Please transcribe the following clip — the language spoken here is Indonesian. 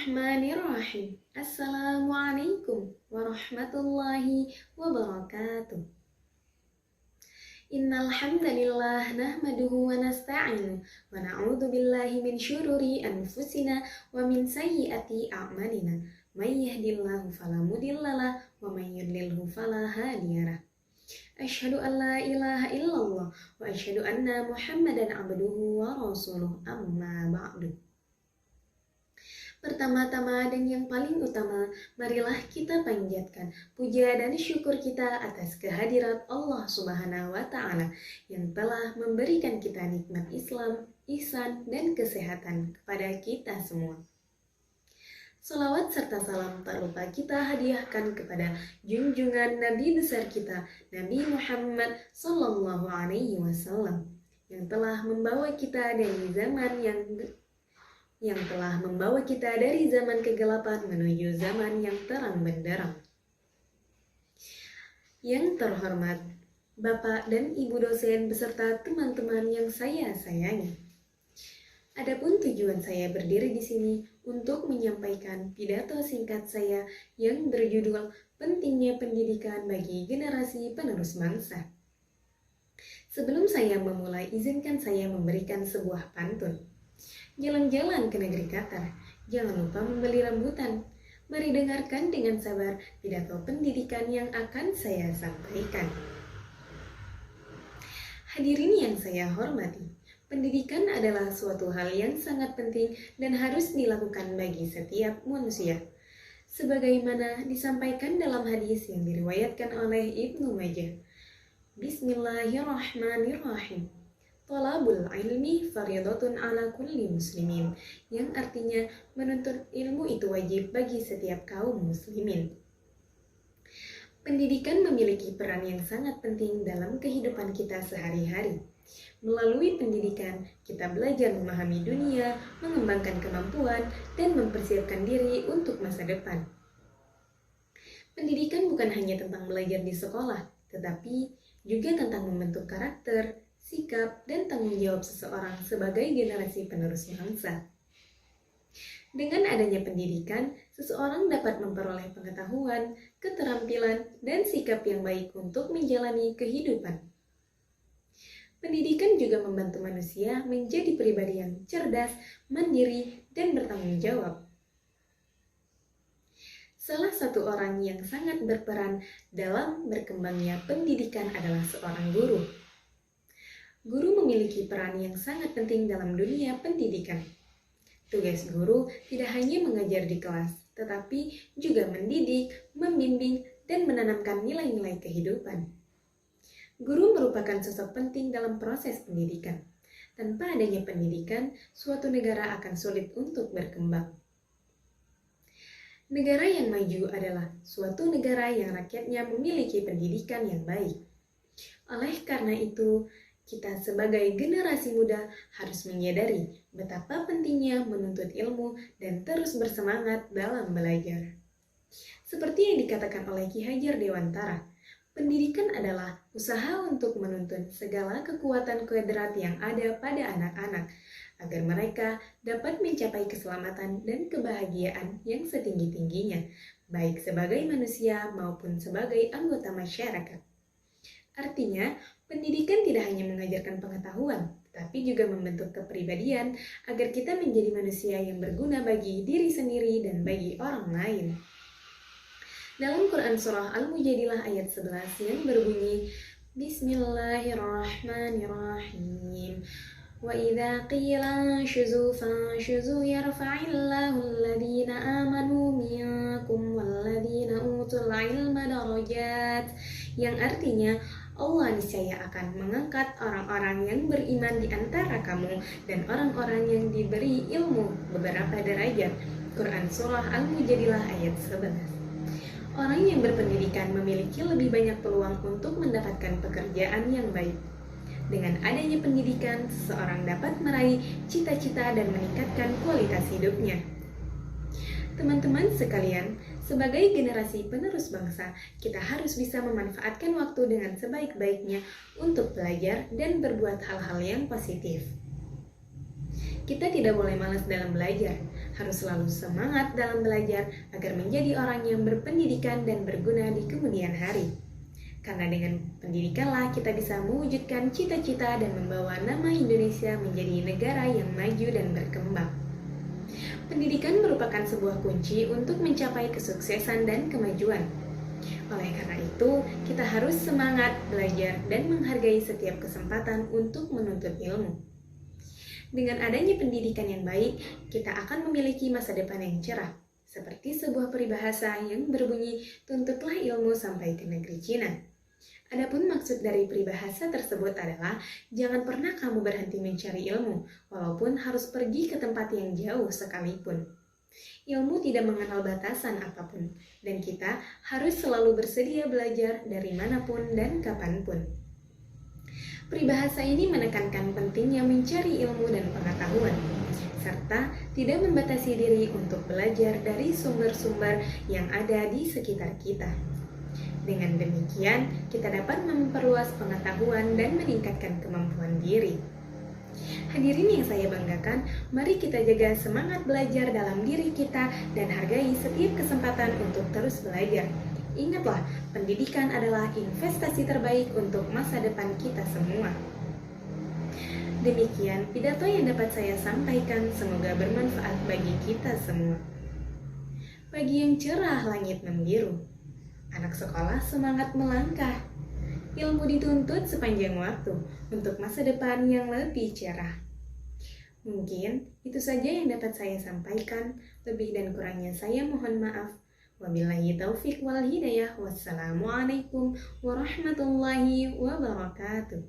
Bismillahirrahmanirrahim. Assalamualaikum warahmatullahi wabarakatuh. Innal hamdalillah nahmaduhu wa nasta'inu wa na'udzu billahi min syururi anfusina wa min sayyiati a'malina. May yahdihillahu fala mudhillalah wa may yudlilhu fala hadiyalah. Asyhadu an la ilaha illallah wa asyhadu anna Muhammadan abduhu wa rasuluh. Amma ba'du. Pertama-tama dan yang paling utama, marilah kita panjatkan puja dan syukur kita atas kehadirat Allah Subhanahu wa Ta'ala yang telah memberikan kita nikmat Islam, ihsan, dan kesehatan kepada kita semua. Salawat serta salam tak lupa kita hadiahkan kepada junjungan Nabi besar kita, Nabi Muhammad Sallallahu Alaihi Wasallam, yang telah membawa kita dari zaman kegelapan menuju zaman yang terang benderang. Yang terhormat Bapak dan Ibu dosen beserta teman-teman yang saya sayangi. Adapun tujuan saya berdiri di sini untuk menyampaikan pidato singkat saya yang berjudul Pentingnya Pendidikan bagi Generasi Penerus Bangsa. Sebelum saya memulai, izinkan saya memberikan sebuah pantun. Jalan-jalan ke negeri Qatar, jangan lupa membeli rambutan. Mari dengarkan dengan sabar pidato pendidikan yang akan saya sampaikan. Hadirin yang saya hormati, pendidikan adalah suatu hal yang sangat penting dan harus dilakukan bagi setiap manusia. Sebagaimana disampaikan dalam hadis yang diriwayatkan oleh Ibnu Majah. Bismillahirrahmanirrahim. Thalabul ilmi fardhatun ala kulli muslimin, yang artinya menuntut ilmu itu wajib bagi setiap kaum muslimin. Pendidikan memiliki peran yang sangat penting dalam kehidupan kita sehari-hari. Melalui pendidikan, kita belajar memahami dunia, mengembangkan kemampuan, dan mempersiapkan diri untuk masa depan. Pendidikan bukan hanya tentang belajar di sekolah, tetapi juga tentang membentuk karakter, sikap, dan tanggung jawab seseorang sebagai generasi penerus bangsa. Dengan adanya pendidikan, seseorang dapat memperoleh pengetahuan, keterampilan, dan sikap yang baik untuk menjalani kehidupan. Pendidikan juga membantu manusia menjadi pribadi yang cerdas, mandiri, dan bertanggung jawab. Salah satu orang yang sangat berperan dalam berkembangnya pendidikan adalah seorang guru. Guru memiliki peran yang sangat penting dalam dunia pendidikan. Tugas guru tidak hanya mengajar di kelas, tetapi juga mendidik, membimbing, dan menanamkan nilai-nilai kehidupan. Guru merupakan sosok penting dalam proses pendidikan. Tanpa adanya pendidikan, suatu negara akan sulit untuk berkembang. Negara yang maju adalah suatu negara yang rakyatnya memiliki pendidikan yang baik. Oleh karena itu, kita sebagai generasi muda harus menyadari betapa pentingnya menuntut ilmu dan terus bersemangat dalam belajar. Seperti yang dikatakan oleh Ki Hajar Dewantara, pendidikan adalah usaha untuk menuntun segala kekuatan kodrat yang ada pada anak-anak, agar mereka dapat mencapai keselamatan dan kebahagiaan yang setinggi-tingginya, baik sebagai manusia maupun sebagai anggota masyarakat. Artinya, pendidikan tidak hanya mengajarkan pengetahuan, tetapi juga membentuk kepribadian agar kita menjadi manusia yang berguna bagi diri sendiri dan bagi orang lain. Dalam Quran Surah Al-Mujadilah ayat 11 yang berbunyi, Bismillahirrahmanirrahim. Wa idza qila anshuzu fanshuzu yarfa'illahu alladhina amanu minkum walladhina utul ilma darajat, yang artinya Allah niscaya akan mengangkat orang-orang yang beriman di antara kamu dan orang-orang yang diberi ilmu beberapa derajat. Quran Surah Al-Mujadilah ayat 11. Orang yang berpendidikan memiliki lebih banyak peluang untuk mendapatkan pekerjaan yang baik. Dengan adanya pendidikan, seseorang dapat meraih cita-cita dan meningkatkan kualitas hidupnya. Teman-teman sekalian, sebagai generasi penerus bangsa, kita harus bisa memanfaatkan waktu dengan sebaik-baiknya untuk belajar dan berbuat hal-hal yang positif. Kita tidak boleh malas dalam belajar. harus selalu semangat dalam belajar agar menjadi orang yang berpendidikan dan berguna di kemudian hari. Karena dengan pendidikanlah kita bisa mewujudkan cita-cita dan membawa nama Indonesia menjadi negara yang maju dan berkembang. Pendidikan merupakan sebuah kunci untuk mencapai kesuksesan dan kemajuan. Oleh karena itu, kita harus semangat belajar dan menghargai setiap kesempatan untuk menuntut ilmu. Dengan adanya pendidikan yang baik, kita akan memiliki masa depan yang cerah. Seperti sebuah peribahasa yang berbunyi, tuntutlah ilmu sampai ke negeri Cina. Adapun maksud dari peribahasa tersebut adalah jangan pernah kamu berhenti mencari ilmu, walaupun harus pergi ke tempat yang jauh sekalipun. Ilmu tidak mengenal batasan apapun, dan kita harus selalu bersedia belajar dari manapun dan kapanpun. Peribahasa ini menekankan pentingnya mencari ilmu dan pengetahuan, serta tidak membatasi diri untuk belajar dari sumber-sumber yang ada di sekitar kita. Dengan demikian, kita dapat memperluas pengetahuan dan meningkatkan kemampuan diri. Hadirin yang saya banggakan, mari kita jaga semangat belajar dalam diri kita dan hargai setiap kesempatan untuk terus belajar. Ingatlah, pendidikan adalah investasi terbaik untuk masa depan kita semua. Demikian pidato yang dapat saya sampaikan, semoga bermanfaat bagi kita semua. Pagi yang cerah, langit membiru. Anak sekolah semangat melangkah. Ilmu dituntut sepanjang waktu untuk masa depan yang lebih cerah. Mungkin itu saja yang dapat saya sampaikan. Lebih dan kurangnya saya mohon maaf. Wabillahi taufiq wal hidayah. Wassalamualaikum warahmatullahi wabarakatuh.